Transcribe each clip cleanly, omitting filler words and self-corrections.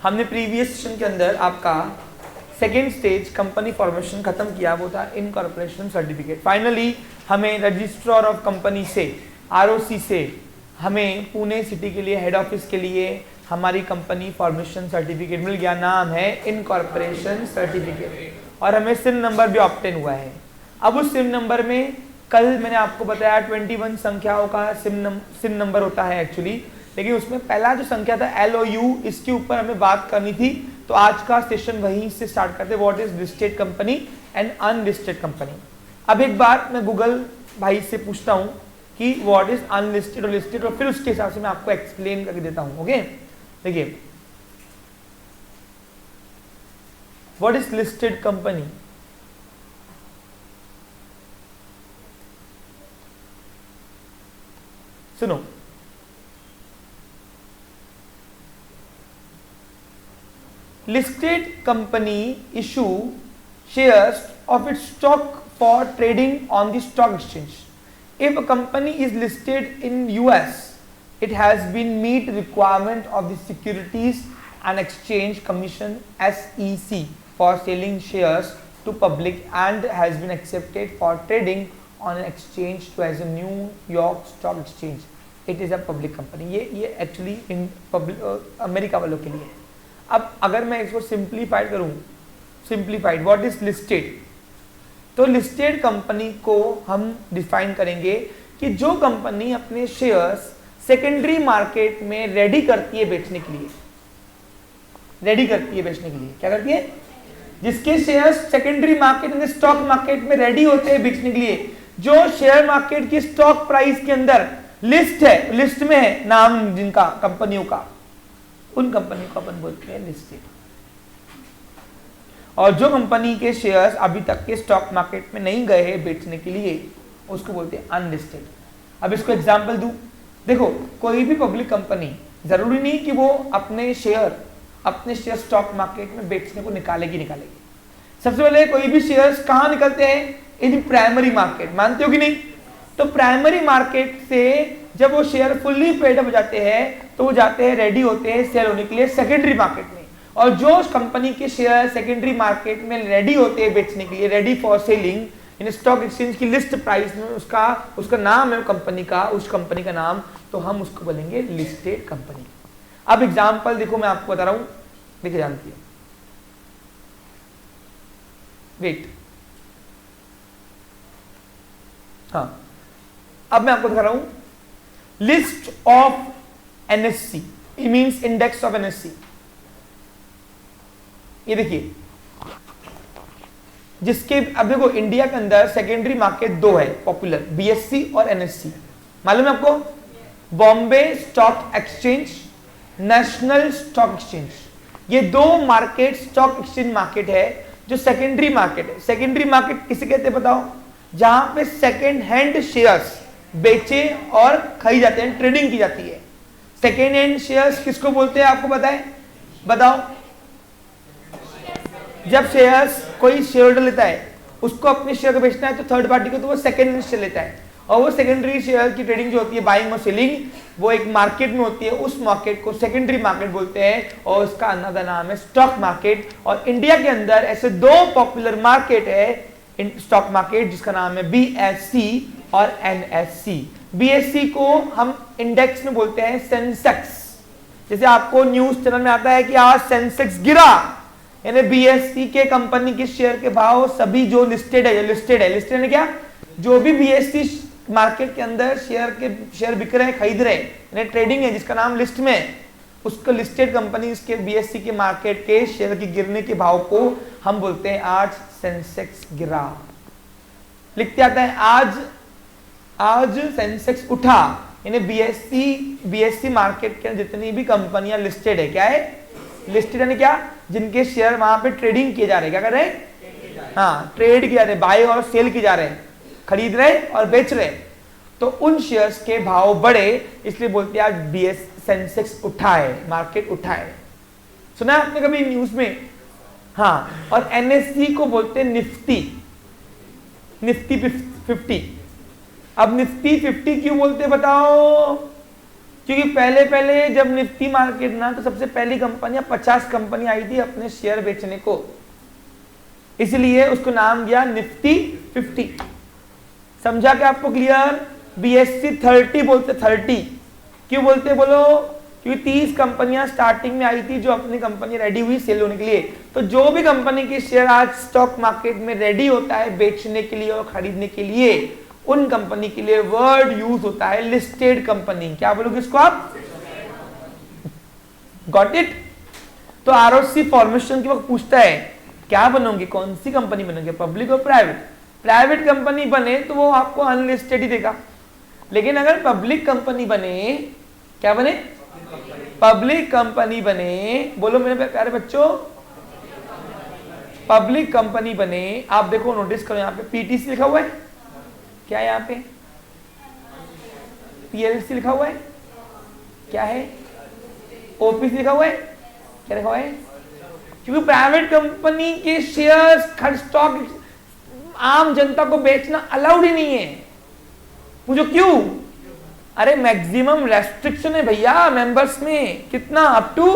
हमने previous session के अंदर आपका सेकेंड स्टेज कंपनी फॉर्मेशन खत्म किया, वो था इनकॉर्पोरेशन सर्टिफिकेट। फाइनली हमें रजिस्ट्रार ऑफ कंपनी से, आरओसी से, हमें पुणे सिटी के लिए, हेड ऑफिस के लिए हमारी कंपनी फॉर्मेशन सर्टिफिकेट मिल गया। नाम है इनकॉर्पोरेशन सर्टिफिकेट और हमें सिम नंबर भी ऑब्टेन हुआ है। अब उस सिम नंबर में कल मैंने आपको बताया 21 संख्याओं का सिम नंबर होता है एक्चुअली, लेकिन उसमें पहला जो संख्या था LOU, इसके ऊपर हमें बात करनी थी। तो आज का सेशन वहीं से स्टार्ट करते हैं, what is listed company and unlisted company. अब एक बार मैं गूगल भाई से पूछता हूं कि व्हाट इज अनलिस्टेड और लिस्टेड, और फिर उसके हिसाब से मैं आपको एक्सप्लेन करके देता हूं। ओके, देखिए व्हाट इज लिस्टेड कंपनी। सुनो, listed company issue shares of its stock for trading on the stock exchange. If a company is listed in US, it has been meet requirement of the Securities and Exchange Commission SEC for selling shares to public and has been accepted for trading on an exchange to as a New York Stock Exchange. It is a public company. ये actually in public America वालों के लिए है। अब अगर मैं इसको simplified करूं, सिंप्लीफाइड व्हाट इज लिस्टेड, तो लिस्टेड कंपनी को हम डिफाइन करेंगे कि जो कंपनी अपने शेयर्स सेकेंडरी मार्केट में रेडी करती है बेचने के लिए, रेडी करती है बेचने के लिए, क्या करती है, जिसके शेयर्स सेकेंडरी मार्केट में, स्टॉक मार्केट में रेडी होते हैं बेचने के लिए, जो शेयर मार्केट की स्टॉक प्राइस के अंदर लिस्ट है, लिस्ट में है नाम जिनका कंपनियों का, उन कंपनी को अपन बोलते हैं लिस्टेड। और जो कंपनी के शेयर्स अभी तक के स्टॉक मार्केट में नहीं गए हैं बेचने के लिए, उसको बोलते हैं अनलिस्टेड। अब इसको एग्जांपल दूं, देखो कोई भी पब्लिक कंपनी जरूरी नहीं कि वो अपने शेयर स्टॉक मार्केट में बेचने को निकालेगी। सबसे पहले कोई भी शेयर्स कहां निकलते हैं, इन प्राइमरी मार्केट, मानते हो कि नहीं। तो प्राइमरी मार्केट से जब वो शेयर फुल्ली पेड अप हो जाते हैं तो वो जाते हैं, रेडी होते हैं सेल होने के लिए सेकेंडरी मार्केट में। और जो कंपनी के शेयर सेकेंडरी मार्केट में रेडी होते हैं बेचने के लिए, ready for selling in stock exchange की लिस्ट प्राइस में, उसका नाम है कंपनी का, उस कंपनी का नाम, तो हम उसको बोलेंगे लिस्टेड कंपनी। अब एग्जांपल देखो, मैं आपको बता रहा हूं, देखिए जानती है, वेट, हाँ अब मैं आपको दिखा रहा हूं list of NSE, means index of NSE। ये देखिए, जिसके अब देखो इंडिया के अंदर सेकेंडरी मार्केट दो है पॉपुलर, BSE और NSE, मालूम है आपको, Bombay stock exchange, national stock exchange. ये दो मार्केट स्टॉक एक्सचेंज मार्केट है जो सेकेंडरी मार्केट है। सेकेंडरी मार्केट किसे कहते हैं बताओ, जहां पे सेकेंड हैंड शेयर्स बेचे और खरीदे जाते हैं, ट्रेडिंग की जाती है। सेकेंड हैंड शेयर्स किसको बोलते हैं, आपको पता है, बताओ। जब शेयर्स कोई शेयर होल्डर लेता है, उसको अपने शेयर को बेचना है तो थर्ड पार्टी को, तो वो सेकेंड हैंड शेयर लेता है, और वो सेकेंडरी शेयर की ट्रेडिंग जो होती है, बाइंग और सेलिंग, वो एक मार्केट में होती है। उस मार्केट को सेकेंडरी मार्केट बोलते हैं और उसका अनदर नाम है स्टॉक मार्केट। और इंडिया के अंदर ऐसे दो पॉपुलर मार्केट है स्टॉक मार्केट, जिसका नाम है BSE और NSE। BSE को हम इंडेक्स में बोलते हैं सेंसेक्स। जैसे आपको न्यूज चैनल में आता है कि आज सेंसेक्स गिरा, यानी BSE के कंपनी के शेयर के भाव सभी जो लिस्टेड है क्या, जो भी BSE मार्केट के अंदर शेयर बिक रहे हैं, खरीद रहे हैं, यानी ट्रेडिंग है, जिसका नाम लिस्ट में है, उसको लिस्टेड कंपनी के BSE के मार्केट के शेयर के गिरने के भाव को हम बोलते हैं आज सेंसेक्स गिरा। लिखते आता है आज सेंसेक्स उठा, यानी BSE मार्केट के जितनी भी कंपनियां लिस्टेड है, क्या है, लिस्टेड यानी क्या, जिनके शेयर वहां पे ट्रेडिंग किए जा रहे हैं, क्या कर रहे हैं, हाँ ट्रेड किए जा रहे हैं, बाय और सेल किए जा रहे हैं, खरीद रहे और बेच रहे, तो उन शेयर्स के भाव बढ़े, इसलिए बोलते हैं आज BSE सेंसेक्स उठा है, मार्केट उठा है। सुना है आपने कभी न्यूज में, हाँ। और NSE को बोलते हैं निफ्टी 50। अब निफ्टी 50 क्यों बोलते हैं बताओ, क्योंकि पहले पहले जब निफ्टी मार्केट ना, तो सबसे पहली कंपनियां 50 कंपनी आई थी अपने शेयर बेचने को, इसलिए उसको नाम दिया निफ्टी 50। समझा क्या आपको? क्लियर? BSE 30 बोलते, 30 क्यों बोलते बोलो? क्योंकि 30 कंपनियां स्टार्टिंग में आई थी जो अपनी कंपनी रेडी हुई सेल होने के लिए। तो जो भी कंपनी की शेयर आज स्टॉक मार्केट में रेडी होता है बेचने के लिए और खरीदने के लिए, उन कंपनी के लिए वर्ड यूज होता है लिस्टेड कंपनी। क्या बोलोगे इसको आप? Got it? तो ROC फॉर्मेशन के वक्त पूछता है क्या बनोगे, कौन सी कंपनी बनोगे, पब्लिक और प्राइवेट? प्राइवेट कंपनी बने तो वो आपको अनलिस्टेड ही देगा, लेकिन अगर पब्लिक कंपनी बने, क्या बने? पब्लिक कंपनी बने, बोलो मेरे प्यारे बच्चों, पब्लिक कंपनी बने। आप देखो, नोटिस करो, यहाँ पे PTC लिखा हुआ है, क्या है यहाँ पे? PLC लिखा हुआ है, क्या है? OPC लिखा हुआ है, क्या लिखा हुआ है? क्योंकि प्राइवेट कंपनी के शेयर्स खर्च स्टॉक आम जनता को बेचना अलाउड ही नहीं है। पूछो क्यों? अरे मैक्सिमम रेस्ट्रिक्शन है भैया मेंबर्स में, कितना? Up to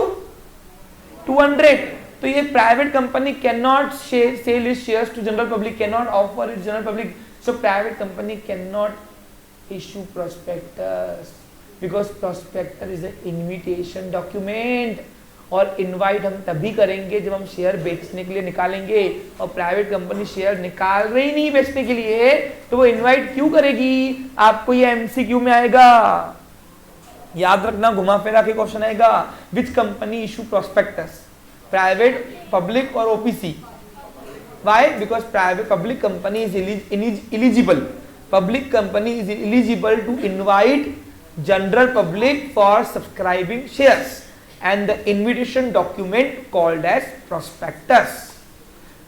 200। तो ये private company cannot sell its shares to general public, cannot offer its general public. So private company cannot issue prospectus, because prospector is a invitation document, और invite हम तभी करेंगे जब हम share बेचने के लिए निकालेंगे, और प्राइवेट कंपनी शेयर निकाल रही नहीं बेचने के लिए, तो वो इनवाइट क्यों करेगी? आपको ये MCQ में आएगा, याद रखना, घुमा फिरा के क्वेश्चन आएगा। Which company issue prospectus? Private, public और OPC। Why? Because private public company is eligible, public company is eligible to invite general public for subscribing shares, and the invitation document called as prospectus.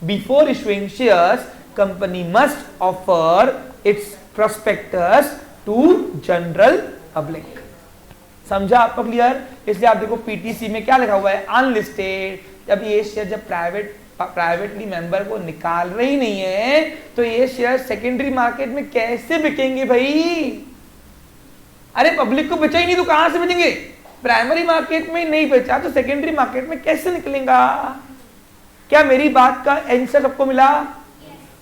Before issuing shares, company must offer its prospectus to general public. समझा आपको? Clear? इसलिए आप देखो PTC में क्या लिखा हुआ है? अनलिस्टेड। जब ये शेयर जब प्राइवेटली मेंबर को निकाल रही नहीं है, तो ये शेयर सेकेंडरी मार्केट में कैसे बिकेंगे भाई? अरे पब्लिक को बेचा ही नहीं तो कहां से बेचेंगे? प्राइमरी मार्केट में नहीं बेचा तो सेकेंडरी मार्केट में कैसे निकलेगा? क्या मेरी बात का आंसर सबको मिला?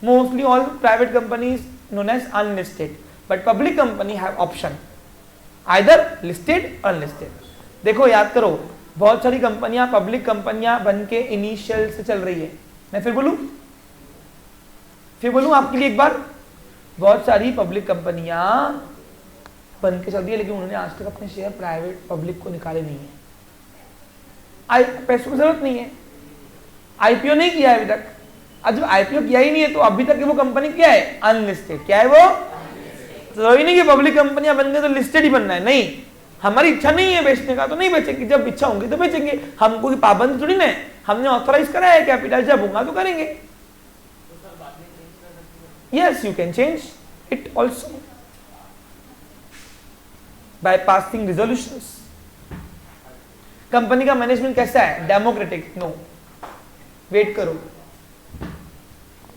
Mostly all private companies known as unlisted, but public company have option either listed unlisted. देखो याद करो, बहुत सारी कंपनियां पब्लिक कंपनियां बन के इनिशियल से चल रही है। मैं फिर बोलूं आपके लिए एक बार, बहुत सारी पब्लिक कंपनियां बन के चल रही है, लेकिन उन्होंने आज तक अपने शेयर प्राइवेट पब्लिक को निकाले नहीं है। पैसों की जरूरत नहीं है, IPO नहीं किया है अभी तक। अब जब IPO किया ही नहीं है तो अभी तक वो कंपनी क्या है? अनलिस्टेड। क्या है वो? तो नहीं कि पब्लिक कंपनियां बन गई तो लिस्टेड ही बनना है, नहीं। हमारी इच्छा नहीं है बेचने का तो नहीं बेचेंगे, जब इच्छा होंगी तो बेचेंगे। हमको की पाबंदी थोड़ी ना है, हमने ऑथराइज करा है कैपिटल, जब होगा तो करेंगे। Yes, you can change it also by passing resolutions. Company का मैनेजमेंट कैसा है? डेमोक्रेटिक? नो, वेट करो।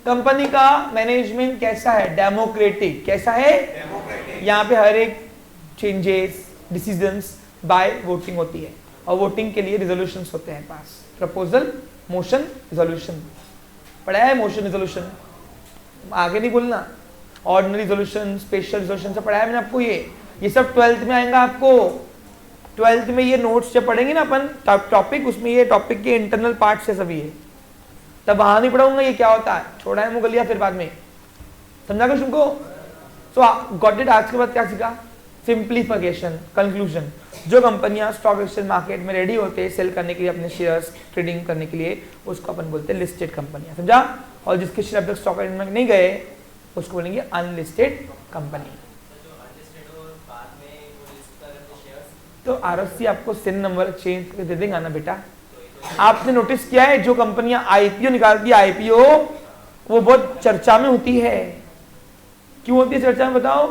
कंपनी का मैनेजमेंट कैसा है? डेमोक्रेटिक। कैसा है? यहाँ पे हर एक चेंजेस, डिसीजंस बाय वोटिंग होती है, और वोटिंग के लिए रिजोल्यूशंस होते हैं पास। Proposal, motion, resolution. पढ़ा है मोशन, रिजोल्यूशन? आगे नहीं बोलना। ऑर्डिनरी रिजोल्यूशन, स्पेशल रिजोल्यूशन सब पढ़ा है मैंने आपको। ये सब 12th में आएगा आपको। 12th में ये नोट्स जब पढ़ेंगे ना अपन टॉपिक, उसमें ये टॉपिक के इंटरनल पार्ट से सभी है, तब वहां नहीं पढ़ाऊंगा ये क्या होता है, छोड़ा है मुगलिया फिर बाद में। समझा कुछ तुमको? सो गॉट इट। आज के बाद क्या सीखा? Simplification, conclusion. जो कंपनियां स्टॉक एक्सचेंज मार्केट में रेडी होते हैं सेल करने के लिए, अपने शेयर्स ट्रेडिंग करने के लिए, उसको अपन बोलते हैं लिस्टेड कंपनियां। समझा? और जिसके शेयर अब तक स्टॉक एक्सचेंज में नहीं गए उसको बोलेंगे अनलिस्टेड कंपनी। तो ROC आपको सिन नंबर चेंज करके दे देगा ना बेटा। आपने नोटिस किया है जो कंपनियां IPO निकालती है, IPO वो बहुत चर्चा में होती है। क्यों होती है चर्चा में बताओ?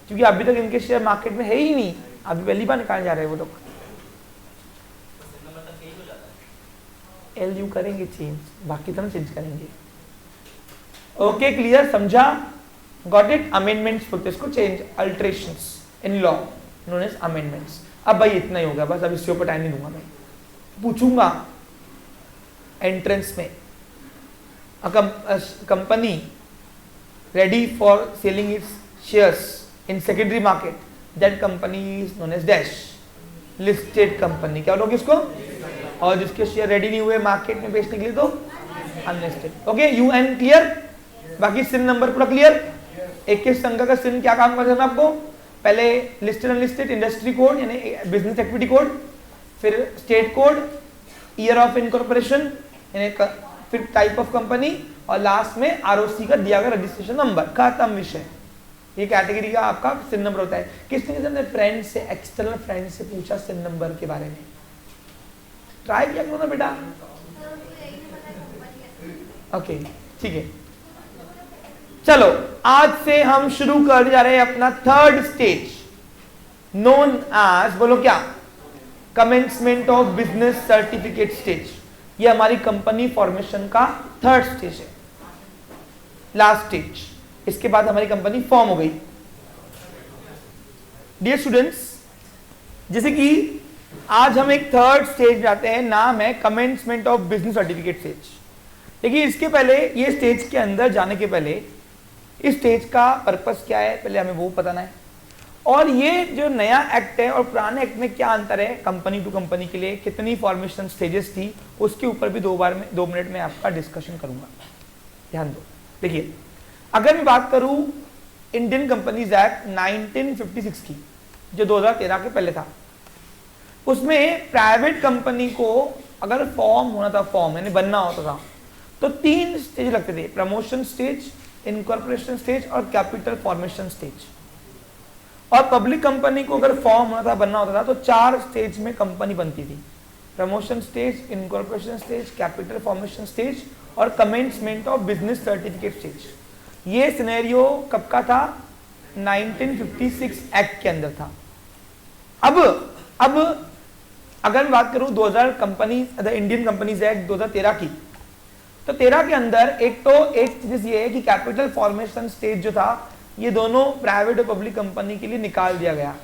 क्योंकि अभी तक इनके शेयर मार्केट में है ही नहीं, अभी पहली बार निकालने जा रहे हैं वो लोग। LU करेंगे चेंज, बाकी तो हम चेंज करेंगे। Okay, clear? समझा? Got it? अमेंडमेंट्स बोलते हैं इसको, change, alterations in law known as amendments. अब भाई इतना ही होगा बस, अब इससे ऊपर टाइम नहीं दूंगा मैं। पूछूंगा एंट्रेंस में, company ready for selling its shares in secondary market, that company is known as dash, listed company. क्या बोलोगे इसको? और जिसके शेयर रेडी नहीं हुए मार्केट में बेचने के लिए तो unlisted. Okay, you and clear? बाकी सिन नंबर पूरा क्लियर? एक एक संख्या का सिन क्या काम करते हैं आपको? पहले लिस्टेड अनलिस्टेड, इंडस्ट्री कोड यानी बिजनेस एक्टिविटी कोड, फिर state code, year of incorporation यानी फिर टाइप ऑफ कंपनी, और लास्ट में आरओसी का दिया गया रजिस्ट्रेशन नंबर। खत्म विषय। ये कैटेगरी का आपका सिन नंबर होता है। किसने किसने फ्रेंड से, एक्सटर्नल फ्रेंड से पूछा सिन नंबर के बारे में? ट्राई किया करो ना बेटा। ओके ठीक है, चलो आज से हम शुरू कर जा रहे हैं अपना थर्ड स्टेज, नोन एज, बोलो क्या? Commencement of business certificate stage. ये हमारी कंपनी फॉर्मेशन का थर्ड स्टेज है, लास्ट स्टेज। इसके बाद हमारी कंपनी फॉर्म हो गई। डियर स्टूडेंट्स, जैसे कि आज हम एक थर्ड स्टेज जाते हैं, नाम है commencement of business certificate stage. देखिए इसके पहले, ये स्टेज के अंदर जाने के पहले इस स्टेज का पर्पस क्या है पहले हमें वो बताना है, और ये जो नया एक्ट है और पुराने एक्ट में क्या अंतर है कंपनी टू कंपनी के लिए, कितनी फॉर्मेशन स्टेजेस थी, उसके ऊपर भी 2 मिनट में आपका डिस्कशन करूंगा। ध्यान दो। देखिए अगर मैं बात करूं इंडियन कंपनीज एक्ट 1956 की, जो 2013 के पहले था, उसमें प्राइवेट कंपनी को अगर फॉर्म होना था, फॉर्म यानी बनना होता था, तो 3 स्टेज लगते थे, प्रमोशन स्टेज, इनकॉर्पोरेशन स्टेज और कैपिटल फॉर्मेशन स्टेज। और पब्लिक कंपनी को अगर फॉर्म होना था, बनना होता था, तो 4 स्टेज में कंपनी बनती थी, promotion stage, incorporation stage, capital formation stage और commencement of business certificate stage. ये सिनेरियो कब का था? 1956 एक्ट के अंदर था। अब अगर मैं बात करूं 2000 कंपनी इंडियन कंपनीज एक्ट 2013 की, तो 13 के अंदर एक चीज ये है कि कैपिटल फॉर्मेशन स्टेज जो था, ये दोनों प्राइवेट और पब्लिक कंपनी के लिए निकाल दिया गया,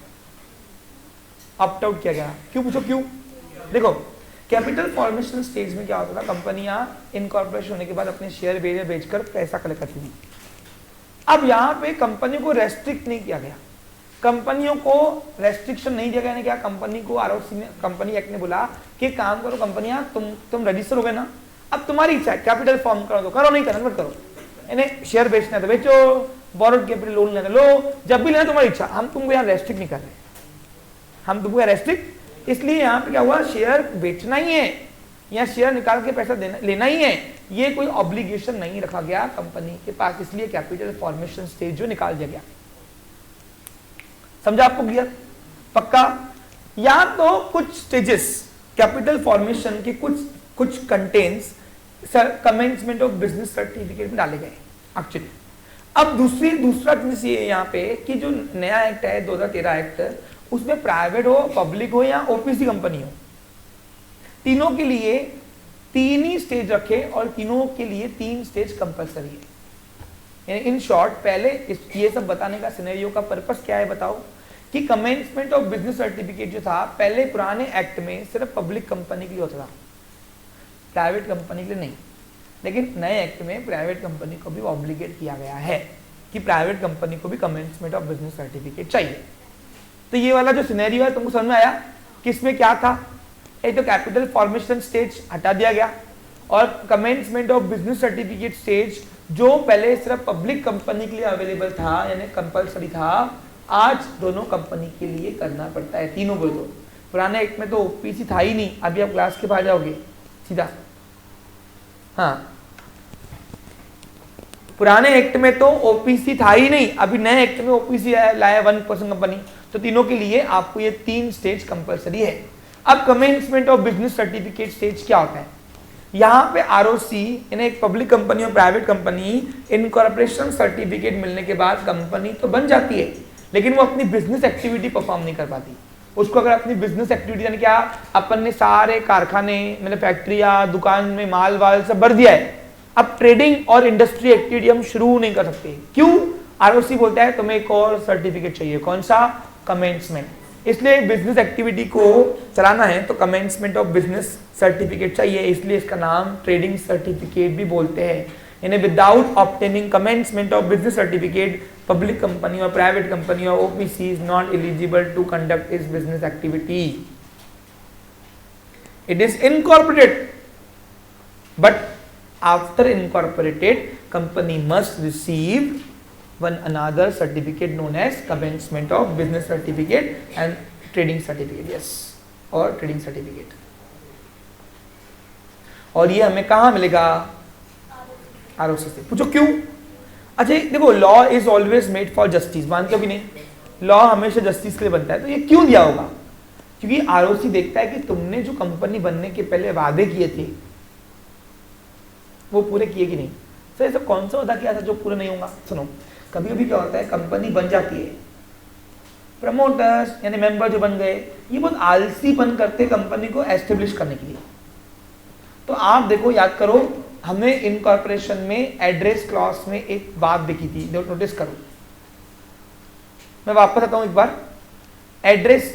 ऑप्ट आउट किया गया। क्यों? पूछो क्यों? देखो कैपिटल फॉर्मेशन स्टेज में क्या होता था, कंपनियां इनकॉर्पोरेशन होने के बाद अपने शेयर बेचकर पैसा कलेक्ट करती थी। अब यहाँ पे कंपनी को रेस्ट्रिक्ट नहीं किया गया, कंपनियों को रेस्ट्रिक्शन नहीं दिया गया। क्या कंपनी को आरओसी ने, कंपनी एक्ट ने बोला कि काम करो कंपनियां, तुम रजिस्टर हो गए ना, अब तुम्हारी इच्छा है कैपिटल फॉर्म करो तो करो, नहीं करना मत करो, इन्हें शेयर बेचना है तो बेचो, बोरोड कैपिटल लोन लेना लो, जब भी लेना तुम्हारी इच्छा, हम तुमको यहाँ रेस्ट्रिक्ट नहीं कर रहे, हम तुमको यहाँ रेस्ट्रिक्ट। इसलिए यहाँ पे क्या हुआ, शेयर बेचना ही है या शेयर निकाल के पैसा लेना ही है, ये कोई ऑब्लिगेशन नहीं रखा गया कंपनी के पास, इसलिए कैपिटल फॉर्मेशन स्टेज जो निकाल दिया गया। समझा आपको? क्लियर? पक्का? या तो कुछ स्टेजेस कैपिटल फॉर्मेशन के कुछ contains commencement of business certificate में डाले गए एक्चुअली। अब दूसरा चीज ये यहाँ पे कि जो नया एक्ट है 2013 एक्ट, उसमें प्राइवेट हो, पब्लिक हो या ओपीसी कंपनी हो, तीनों के लिए 3 ही स्टेज रखे और तीनों के लिए 3 स्टेज कंपलसरी है। यानी इन शॉर्ट पहले ये सब बताने का सिनेरियो का पर्पस क्या है बताओ, कि कमेंसमेंट ऑफ बिजनेस सर्टिफिकेट जो था पहले पुराने एक्ट में सिर्फ पब्लिक कंपनी के लिए होता था, प्राइवेट कंपनी के लिए नहीं। लेकिन नए एक्ट में प्राइवेट कंपनी को भी ऑब्लिगेट किया गया है कि प्राइवेट कंपनी को भी कमेंसमेंट ऑफ बिजनेस सर्टिफिकेट चाहिए। तो ये वाला जो सिनेरियो है तुमको समझ में आया कि इसमें क्या था? एक तो कैपिटल फॉर्मेशन स्टेज हटा दिया गया और commencement of business certificate stage जो पहले सिर्फ पब्लिक कंपनी के लिए अवेलेबल था यानी कंपलसरी था, आज दोनों कंपनी के लिए करना पड़ता है, तीनों को। तो पुराने एक्ट में तो ओपीसी था ही नहीं, अभी आप क्लास के बाहर जाओगे सीधा। हाँ, पुराने एक्ट में तो ओपीसी था ही नहीं, अभी नए एक्ट में ओपीसी लाया 1% कंपनी, तो तीनों के लिए आपको ये 3 स्टेज कंपलसरी है। अब commencement of business certificate stage क्या होता है? यहाँ पे आरओसी यानी एक पब्लिक कंपनी और प्राइवेट कंपनी इनकॉर्पोरेशन सर्टिफिकेट मिलने के बाद कंपनी तो बन जाती है, लेकिन वो अपनी बिजनेस एक्टिविटी परफॉर्म नहीं कर पाती। उसको अगर अपनी बिजनेस एक्टिविटी यानी क्या, अपन ने सारे कारखाने मतलब फैक्ट्रियां दुकान में माल वाल सब भर दिया है, अब ट्रेडिंग और इंडस्ट्री एक्टिविटी हम शुरू नहीं कर सकते। क्यों? आरओसी बोलता है तुम्हें एक और सर्टिफिकेट चाहिए, कौन सा? कमेंसमेंट। इसलिए बिजनेस एक्टिविटी को चलाना है तो कमेंसमेंट ऑफ बिजनेस सर्टिफिकेट चाहिए, इसलिए इसका नाम ट्रेडिंग सर्टिफिकेट भी बोलते हैं। यानी without obtaining commencement of business certificate public company और प्राइवेट कंपनी और OPC is not eligible to conduct इस business activity. It is incorporated but after incorporated company must receive one another certificate known as commencement of business certificate and trading certificate, yes, और trading certificate। और ये हमें कहाँ मिलेगा? ROC से। पूछो क्यों? अच्छा देखो, law is always made for justice, मानते हो कि नहीं? लॉ हमेशा जस्टिस के लिए बनता है, तो ये क्यों दिया होगा? क्योंकि आरओसी देखता है कि तुमने जो कंपनी बनने के पहले वादे किए थे वो पूरे किए कि नहीं। तो ऐसा कौन सा वादा किया था जो पूरा नहीं होगा? सुनो, कभी कभी क्या होता है, कंपनी बन जाती है, प्रमोटर्स यानी मेंबर जो बन गए ये बहुत आलसीपन करते कंपनी को एस्टेब्लिश करने के लिए। तो आप देखो, याद करो, हमने इनकॉर्पोरेशन में एड्रेस क्लॉज में एक बात देखी थी, नोटिस करो। मैं वापस आता हूं एक बार। एड्रेस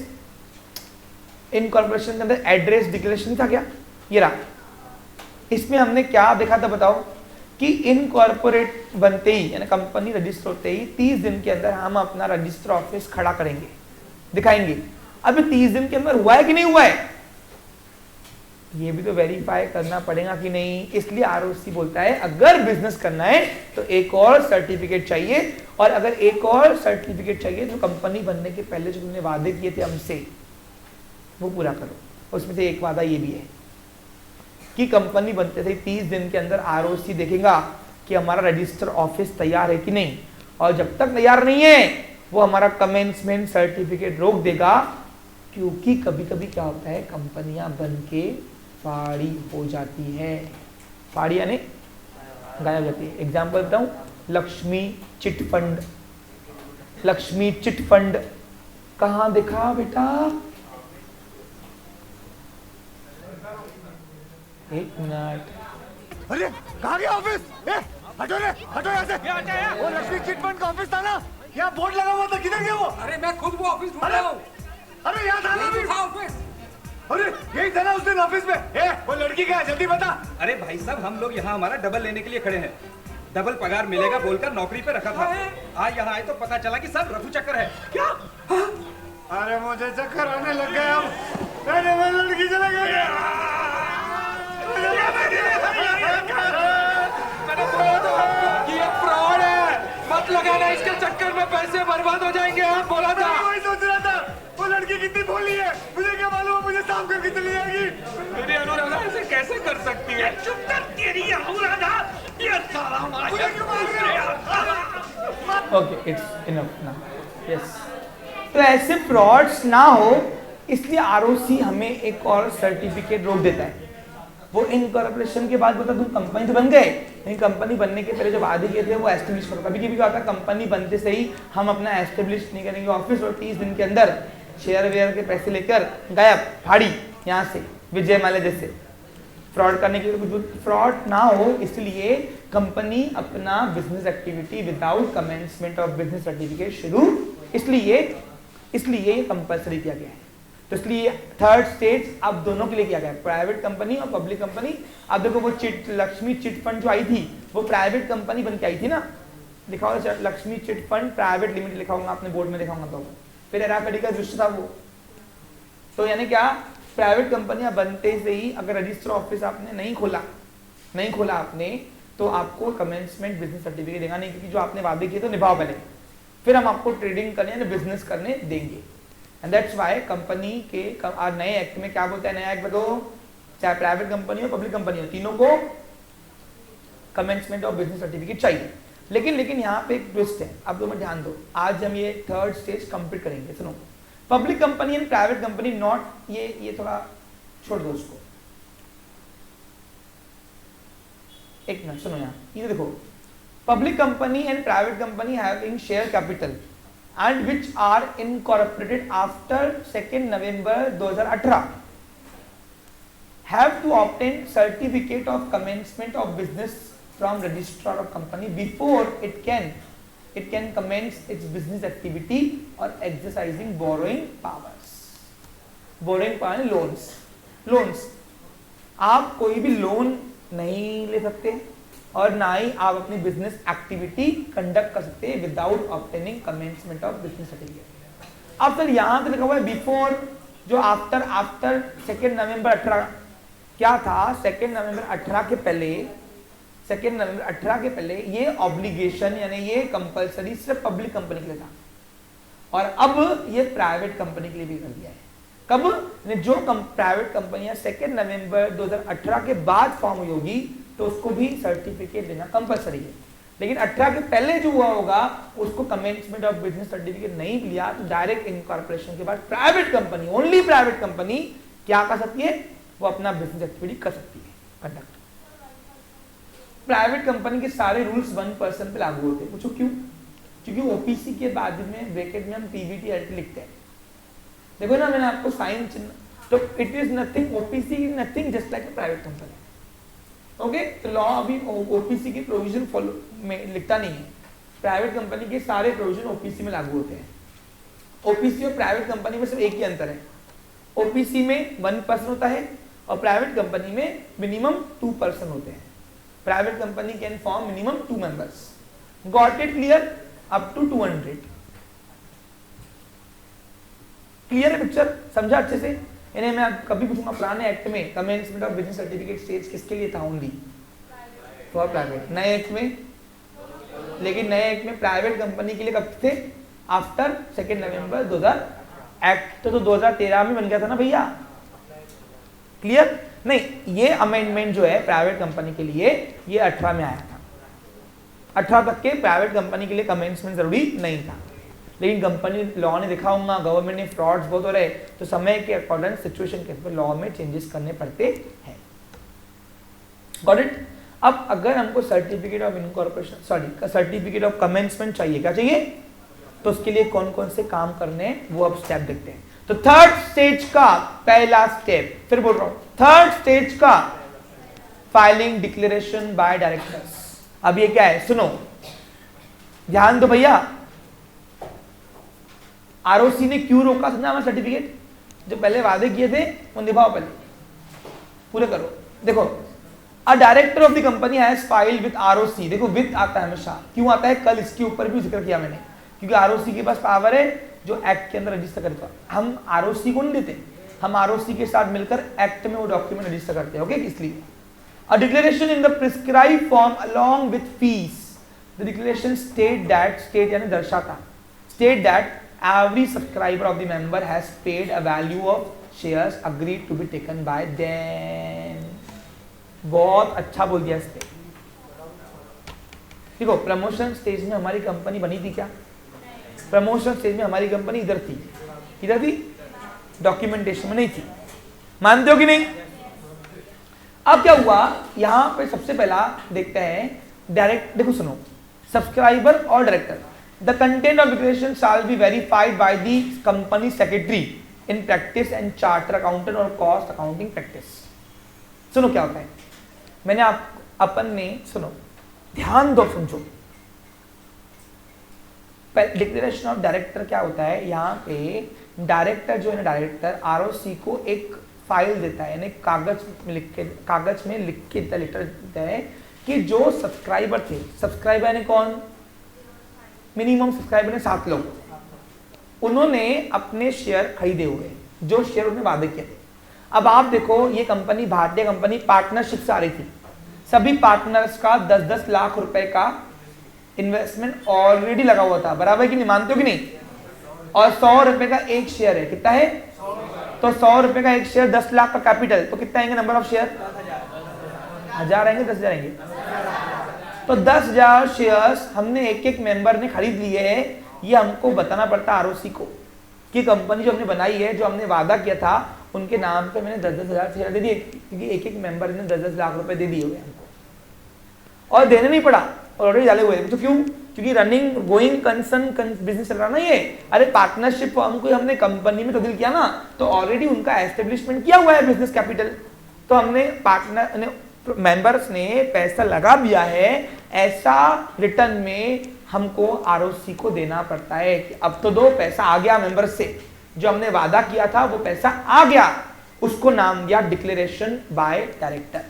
इनकॉर्पोरेशन के अंदर एड्रेस डिक्लेरेशन था क्या? ये रहा। इसमें हमने क्या देखा था बताओ? कि इनकॉर्पोरेट बनते ही यानी कंपनी रजिस्टर होते ही 30 दिन के अंदर हम अपना रजिस्टर ऑफिस खड़ा करेंगे, दिखाएंगे। अभी 30 दिन के अंदर हुआ है कि नहीं हुआ है, ये भी तो वेरीफाई करना पड़ेगा कि नहीं। इसलिए आरओसी बोलता है अगर बिजनेस करना है तो एक और सर्टिफिकेट चाहिए, और अगर एक और सर्टिफिकेट चाहिए तो कंपनी बनने के पहले जो तुमने वादे किए थे हमसे वो पूरा करो। उसमें से एक वादा ये भी है कि कंपनी बनते थे 30 दिन के अंदर आरओसी देखेगा कि हमारा रजिस्टर ऑफिस तैयार है कि नहीं, और जब तक तैयार नहीं है वो हमारा कमेंसमेंट सर्टिफिकेट रोक देगा। क्योंकि कभी कभी क्या होता है, कंपनियां बन के फाड़ी हो जाती है। फाड़ी यानी गायब जाती है। एग्जाम्पल बताऊं, Lakshmi chit fund. Lakshmi chit fund कहां दिखा बेटा? एक मिनट। अरे कहाँ गया ऑफिस? हटो रे, हटो यहाँ से। वो लक्ष्मी चिट फंड का ऑफिस था ना, यहाँ बोर्ड लगा हुआ था, किधर गया वो? अरे मैं खुद वो ऑफिस ढूंढ रहा हूँ। अरे यहाँ था ना अभी। ऑफिस। अरे यही था ना उस दिन ऑफिस में। वो लड़की क्या है, जल्दी बता। अरे भाई साहब, हम लोग यहाँ हमारा डबल लेने के लिए खड़े हैं। डबल पगार मिलेगा बोलकर नौकरी पे रखा था। आज यहाँ आए तो पता चला कि सब रफू चक्कर है। क्या? अरे मुझे चक्कर आने लग गया अब। अरे मैं लड़की चला गया। मैंने बोला था आपको कि ये फ्रॉड है, मत लगाना इसके चक्कर में, पैसे बर्बाद हो जाएंगे। आप बोला था। वही सोच रहा था, वो लड़की कितनी भोली है, मुझे क्या मालूम मुझे साफ करके चली जाएगी। मेरी अनुराधा ऐसे कैसे कर सकती है? चुप कर तेरी अनुराधा, ये साला हमारा मुझे क्यों मार रहे हो? ओके, इट्स इनफ ना। यस, तो ऐसे फ्रॉड्स ना हो इसलिए आरओसी हमें एक और सर्टिफिकेट रोक देता है। वो इनकॉर्पोरेशन के बाद बता, तुम कंपनी तो बन गए, लेकिन कंपनी बनने के पहले जो वादे किए थे वो एस्टेब्लिश करो। कभी कभी क्या होता है, कंपनी बनते से ही हम अपना एस्टेब्लिश नहीं करेंगे ऑफिस, और 30 दिन के अंदर शेयर वेयर के पैसे लेकर गायब, फाड़ी यहाँ से, विजय माल्या जैसे। फ्रॉड करने के लिए कुछ फ्रॉड ना हो इसलिए कंपनी अपना business activity without commencement of business certificate शुरू, इसलिए कंपल्सरी किया गया है। तो इसलिए थर्ड स्टेज अब दोनों के लिए किया गया है, प्राइवेट कंपनी और पब्लिक कंपनी। अब देखो, वो लक्ष्मी चिट फंड जो आई थी वो प्राइवेट कंपनी बन के आई थी ना, लिखा होगा Lakshmi chit fund private limited, लिखा होगा आपने बोर्ड में, दिखाऊंगा तो। फिर एराकड़ी का दृश्य था वो। तो यानी क्या, प्राइवेट कंपनियां बनते से ही अगर रजिस्टर ऑफिस आपने नहीं खोला आपने, तो आपको कमेंसमेंट बिजनेस सर्टिफिकेट देगा नहीं, क्योंकि जो आपने वादे किए तो निभाओ पहले, फिर हम आपको ट्रेडिंग करने यानी बिजनेस करने देंगे। एंड दैट्स व्हाई कंपनी के नए एक्ट में क्या बोलता है, नया एक्ट बताओ, चाहे प्राइवेट कंपनी हो पब्लिक कंपनी हो, तीनों को कमेंसमेंट ऑफ बिजनेस सर्टिफिकेट चाहिए। लेकिन यहाँ पे एक ट्विस्ट है, अब तो मैं ध्यान दो, आज हम ये थर्ड स्टेज कंप्लीट करेंगे। सुनो, public company and private company not, ये थोड़ा छोड़ दो उसको, एक मिनट सुनो यहाँ, ये देखो, public company and private company having share capital and which are incorporated after 2nd November 2018 have to obtain certificate of commencement of business from registrar of company before it can commence its business activity or exercising borrowing powers. Boring power loans. Loans, आप कोई भी loan नहीं ले सकते और ना ही आप अपनी बिजनेस एक्टिविटी कंडक्ट कर सकते without obtaining commencement of business certificate. अब सर यहाँ पे लिखा हुआ है बिफोर, जो आफ्टर 2 नवंबर 18 क्या था, 2 नवंबर 18 के पहले, 2 नवंबर 18 के पहले ये ऑब्लिगेशन यानी ये कंपलसरी सिर्फ पब्लिक कंपनी के लिए था और अब ये प्राइवेट कंपनी के लिए भी कर दिया है। कब, जो प्राइवेट कंपनियां 2 नवंबर 2018 के बाद फॉर्म हुई होगी तो उसको भी सर्टिफिकेट देना कंपलसरी है, लेकिन 18 के पहले जो हुआ होगा उसको कमेंसमेंट ऑफ बिजनेस सर्टिफिकेट नहीं लिया तो डायरेक्ट इनकॉर्पोरेशन के बाद private company, only private company क्या कर सकती है, वो अपना बिजनेस एक्टिविटी कर सकती है कंडक्ट। प्राइवेट कंपनी के सारे रूल्स 1% पे लागू होते हैं। पूछो क्यों? क्योंकि ओपीसी के बाद में ब्रैकेट में हम पीवीटी एलटी लिखते हैं। देखो ना मैंने आपको साइन चिन्ह, तो it is nothing, OPC is nothing just like a private company. Okay, तो लॉ अभी ओपीसी की प्रोविजन फॉलो में लिखता नहीं है, प्राइवेट कंपनी के सारे प्रोविजन ओपीसी में लागू होते हैं। ओपीसी और प्राइवेट कंपनी में सिर्फ एक ही अंतर है, ओपीसी में 1% होता है और प्राइवेट कंपनी में मिनिमम 2% होते हैं। Private company can form minimum 2 members. Got it clear? Up to 200। Clear है पिक्चर? समझा अच्छे से? इन्हें मैं कभी पूछूंगा पुराने एक्ट में commencement of business certificate stage किसके लिए था? Only for private. नए एक्ट में, लेकिन नए एक्ट में प्राइवेट कंपनी के लिए कब थे? आफ्टर 2 नवंबर 2000 एक्ट, तो 2013 में बन गया था ना भैया। क्लियर? नहीं, ये अमेंडमेंट जो है प्राइवेट कंपनी के लिए ये 18 में आया था। 18 तक के प्राइवेट कंपनी के लिए कमेंसमेंट जरूरी नहीं था, लेकिन कंपनी लॉ ने देखा होगा गवर्नमेंट ने फ्रॉड्स बहुत हो रहे, तो समय के अकॉर्डिंग सिचुएशन के लॉ में चेंजेस करने पड़ते हैं। Got it? अब अगर हमको certificate of incorporation, sorry certificate of commencement चाहिए, क्या चाहिए? तो उसके लिए कौन कौन से काम करने हैं वो अब स्टेप देखते हैं। तो थर्ड स्टेज का पहला स्टेप, फिर बोल रहा हूं, थर्ड स्टेज का फाइलिंग डिक्लेरेशन बाय डायरेक्टर्स। अब ये क्या है सुनो, ध्यान दो भैया। आरओसी ने क्यों रोका था हमारा सर्टिफिकेट? जो पहले वादे किए थे वो निभाओ, पहले पूरे करो। देखो, a director of the company has filed with ROC. देखो विद आता है हमेशा, क्यों आता है? कल इसके ऊपर भी जिक्र किया मैंने, क्योंकि आरओसी के पास पावर है जो एक्ट के अंदर रजिस्टर करता है। हम आरओसी को नहीं देते, हम आरओसी के साथ मिलकर एक्ट में वो डॉक्यूमेंट रजिस्टर करते हैं। ओके, इसलिए a declaration in the prescribed form along with fees. The declaration state that, state यानी दर्शाता, state that every subscriber of the member has paid a value of shares agreed to be taken by them। बहुत अच्छा बोल दिया इसने। देखो promotion stage में हमारी कंपनी बनी थी क्या? प्रमोशन स्टेज में हमारी कंपनी इधर थी, इधर थी, डॉक्यूमेंटेशन में नहीं थी। मानते हो कि नहीं? अब क्या हुआ यहां पे? सबसे पहला देखते हैं डायरेक्ट। देखो सुनो, सब्सक्राइबर और director, the content of declaration shall be verified by the company secretary in practice and charter accountant or cost accounting practice। सुनो क्या होता है, मैंने अपन ने, सुनो ध्यान दो, समझो। डिक्लेरेशन ऑफ डायरेक्टर क्या होता है? यहाँ पे डायरेक्टर जो है ना, डायरेक्टर आरओसी को एक फाइल देता है, यानी कागज में लिख के लेटर देता है कि जो सब्सक्राइबर थे, सब्सक्राइबर यानी कौन? मिनिमम सब्सक्राइबर ने 7 लोग, उन्होंने अपने शेयर खरीदे हुए, जो शेयर उन्होंने वादे किए थे। अब आप देखो, ये कंपनी भारतीय कंपनी पार्टनरशिप से आ रही थी, सभी पार्टनर्स का 10-10 लाख रुपए का इन्वेस्टमेंट ऑलरेडी लगा हुआ था, बराबर कि नहीं? मानते हो कि नहीं? और 100 रुपए का एक शेयर है, कितना है? तो 100 रुपए का एक शेयर, 10 लाख का कैपिटल, तो कितना आएंगे नंबर ऑफ शेयर? 1000 आएंगे, 10,000 आएंगे। तो 10,000 शेयर्स हमने एक एक मेंबर ने खरीद लिए हैं। ये हमको बताना पड़ता आरओसी को कि कंपनी जो हमने बनाई है, जो हमने वादा किया था, उनके नाम पे मैंने 10-10 हज़ार शेयर दे दिए, क्योंकि एक एक मेंबर ने 10-10 लाख रुपए दे दिए हुए हमको, और देने नहीं पड़ा, ऑलरेडी डाले हुए। तो क्यों? क्योंकि रनिंग गोइंग कंसर्न बिजनेस चल रहा ना ये। अरे पार्टनरशिप फॉर्म को हमने कंपनी में तब्दील किया ना, तो ऑलरेडी उनका एस्टेब्लिशमेंट किया हुआ है बिजनेस कैपिटल, तो हमने पार्टनर ने, मेंबर्स ने पैसा लगा दिया है, ऐसा रिटर्न में हमको आरओसी को देना पड़ता है कि अब तो दो, पैसा आ गया मेंबर से, जो हमने वादा किया था वो पैसा आ गया, उसको नाम दिया डिक्लेरेशन बाय डायरेक्टर।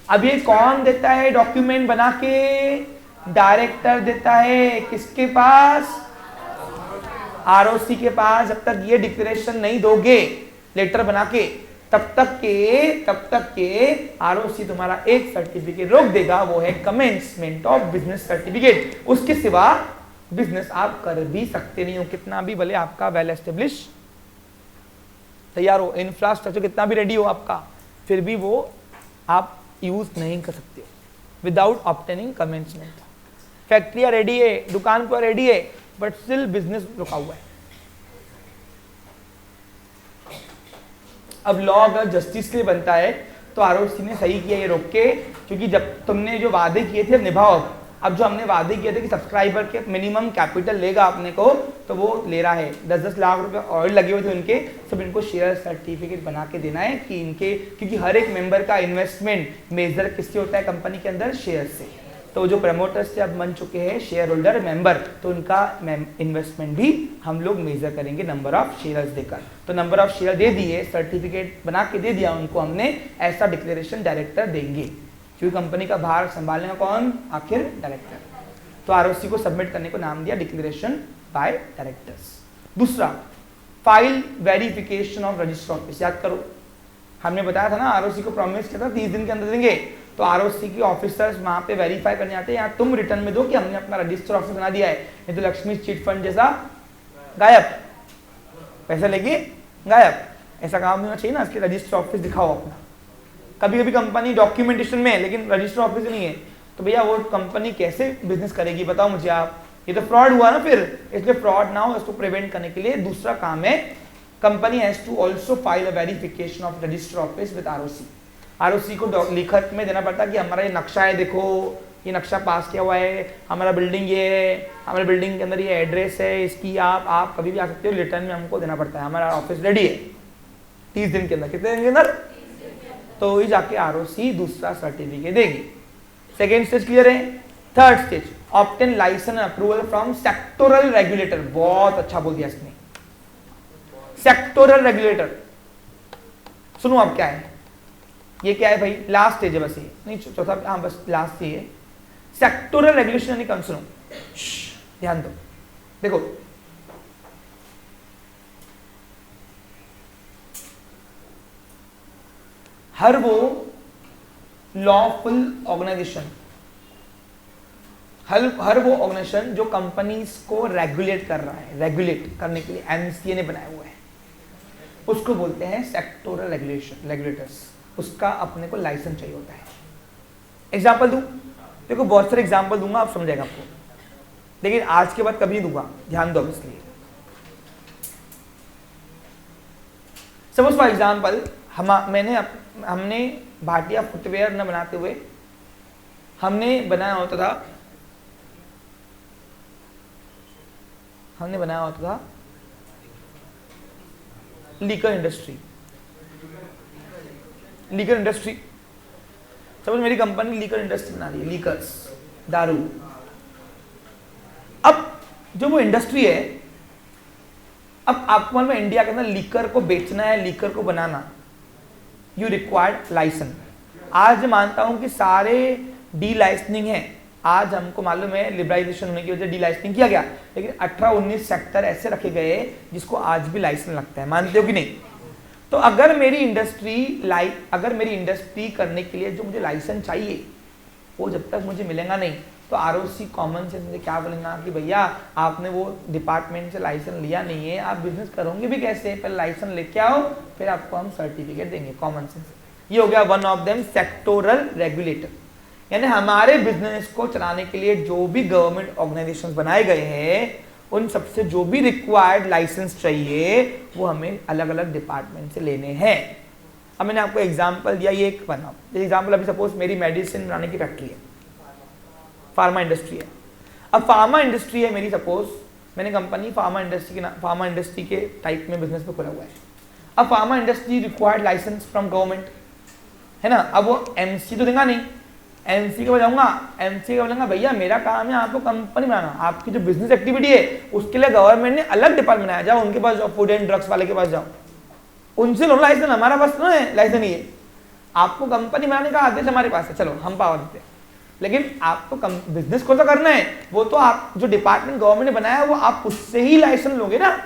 अब ये कौन देता है डॉक्यूमेंट बना के? डायरेक्टर देता है। किसके पास? आरओसी के पास। जब तक ये डिक्लेरेशन नहीं दोगे लेटर बना के, तब तक के आरओसी तुम्हारा एक सर्टिफिकेट रोक देगा, वो है कमेंसमेंट ऑफ बिजनेस सर्टिफिकेट। उसके सिवा बिजनेस आप कर भी सकते नहीं हो, कितना भी भले आपका वेल एस्टेब्लिश तैयार हो, इंफ्रास्ट्रक्चर कितना भी रेडी हो आपका, फिर भी वो आप यूज नहीं कर सकते हो विदाउट ऑब्टेनिंग कमेंसमेंट। फैक्ट्रियां रेडी है, दुकान पर रेडी है, बट स्टिल बिजनेस रुका हुआ है। अब लॉ अगर जस्टिस के लिए बनता है तो आरओसी ने सही किया ये रोक के, क्योंकि जब तुमने जो वादे किए थे निभाओ। अब जो हमने वादे किए थे कि सब्सक्राइबर के मिनिमम कैपिटल लेगा अपने को, तो वो ले रहा है। 10-10 लाख रुपए और लगे हुए थे उनके, सब इनको शेयर सर्टिफिकेट बना के देना है कि इनके, क्योंकि हर एक मेंबर का इन्वेस्टमेंट मेजर किससे होता है कंपनी के अंदर? शेयर से। तो जो प्रमोटर्स से अब बन चुके हैं शेयर होल्डर मेंबर, तो उनका इन्वेस्टमेंट भी हम लोग मेजर करेंगे नंबर ऑफ शेयर्स देकर। तो नंबर ऑफ शेयर दे दिए, सर्टिफिकेट बना के दे दिया उनको हमने, ऐसा डिक्लेरेशन डायरेक्टर देंगे, क्योंकि कंपनी का भार संभालने का कौन? आखिर डायरेक्टर। तो आरओसी को सबमिट करने को नाम दिया डिक्लेरेशन बाय डायरेक्टर्स। दूसरा, file verification of register office. याद करो हमने बताया था ना, आरओसी को प्रॉमिस किया था 30 दिन के अंदर देंगे, तो आरओसी के ऑफिसर्स वहां पे वेरीफाई करने आते हैं, या तुम रिटर्न में दो कि हमने अपना रजिस्टर ऑफिस बना दिया है, नहीं तो लक्ष्मी चिट फंड जैसा गायब, पैसा लेके गायब, ऐसा काम नहीं होना चाहिए ना। इसके रजिस्टर ऑफिस दिखाओ अपना। कभी कभी कंपनी डॉक्यूमेंटेशन में है लेकिन रजिस्टर ऑफिस नहीं है, तो भैया वो कंपनी कैसे बिजनेस करेगी बताओ मुझे आप? ये तो फ्रॉड हुआ ना फिर। इसलिए फ्रॉड ना हो, इसको प्रिवेंट करने के लिए दूसरा काम है, company has to also file a verification of register office with ROC. ROC को लिखत में देना पड़ता है कि हमारा ये नक्शा है, देखो ये नक्शा पास किया हुआ है, हमारा बिल्डिंग ये है, हमारे बिल्डिंग के अंदर ये एड्रेस है, इसकी आप कभी भी आ सकते हो, रिटर्न में हमको देना पड़ता है, हमारा ऑफिस रेडी है 30 दिन के अंदर। कितने दिन के अंदर? तो ही जाके आरओसी दूसरा सर्टिफिकेट देगी। सेकेंड स्टेज क्लियर है। Third stage, obtain license approval from sectoral regulator. बहुत अच्छा बोल दिया इसने, सेक्टोरल रेगुलेटर। सुनो अब क्या है, ये क्या है भाई? लास्ट स्टेज है बस ये, नहीं चौथा, हाँ बस लास्ट ही है। सेक्टोरल रेगुलेशन यानी कौन? सुनो, ध्यान दो, देखो हर वो लॉफुल ऑर्गेनाइजेशन, हर वो ऑर्गेनाइजेशन जो कंपनीज को रेगुलेट कर रहा है, रेगुलेट करने के लिए एमसीए ने बनाया हुआ है, उसको बोलते हैं सेक्टोरल रेगुलेटर्स। उसका अपने को लाइसेंस चाहिए होता है। एग्जांपल दूं? देखो बहुत सारे एग्जांपल दूंगा, आप समझेगा आपको, लेकिन आज के बाद कभी नहीं दूंगा, ध्यान दो इसलिए। सपोज फॉर एग्जांपल हमने भाटिया फुटवेयर न बनाते हुए हमने बनाया होता था लीकर इंडस्ट्री। सपोज मेरी कंपनी लीकर इंडस्ट्री बना रही है, लीकर्स, दारू। अब जो वो इंडस्ट्री है, अब आपको मालूम है इंडिया के अंदर लीकर को बेचना है, लीकर को बनाना, यू रिक्वायर्ड लाइसेंस। आज मानता हूं कि सारे डी लाइसेंसिंग है, आज हमको मालूम है लिबरलाइजेशन होने की वजह से डी लाइसेंसिंग किया गया, लेकिन 18-19 सेक्टर ऐसे रखे गए जिसको आज भी लाइसेंस लगता है, मानते हो कि नहीं? तो अगर मेरी इंडस्ट्री करने के लिए जो मुझे लाइसेंस चाहिए वो जब तक मुझे मिलेगा नहीं, तो आरओसी कॉमन सेंस मुझे क्या बोलेगा कि भैया आपने वो डिपार्टमेंट से लाइसेंस लिया नहीं है, आप बिजनेस करोगे भी कैसे? पहले लाइसेंस लेके आओ, फिर आपको हम सर्टिफिकेट देंगे। Common sense. ये हो गया one of them sectoral regulator, यानी हमारे बिजनेस को चलाने के लिए जो भी गवर्नमेंट ऑर्गेनाइजेशंस बनाए गए हैं, उन सबसे जो भी रिक्वायर्ड लाइसेंस चाहिए वो हमें अलग अलग डिपार्टमेंट से लेने हैं। अब मैंने आपको एग्जांपल दिया, ये एक बना एग्जांपल। अभी सपोज मेरी मेडिसिन बनाने की फैक्ट्री है, फार्मा इंडस्ट्री है। अब फार्मा इंडस्ट्री है मेरी, सपोज मैंने कंपनी फार्मा इंडस्ट्री के टाइप में बिजनेस पे खोला हुआ है। अब pharma industry required license from government है ना। अब वो एमसी तो देगा नहीं, एमसी का जाऊंगा, एमसी का बोलेंगे भैया मेरा काम है आपको कंपनी बनाना, आपकी जो बिजनेस एक्टिविटी है उसके लिए गवर्नमेंट ने अलग डिपार्टमेंट बनाया, जाओ उनके पास जाओ, फूड एंड ड्रग्स वाले के पास जाओ, उनसे लो लाइसेंस, हमारा पास तो है लाइसेंस नहीं है, आपको कंपनी बनाने का आदेश हमारे पास है, चलो हम पावर देते हैं, लेकिन आपको बिजनेस को तो करना है, वो तो आप जो डिपार्टमेंट गवर्नमेंट ने बनाया है वो आप उससे ही लाइसेंस लोगे ना।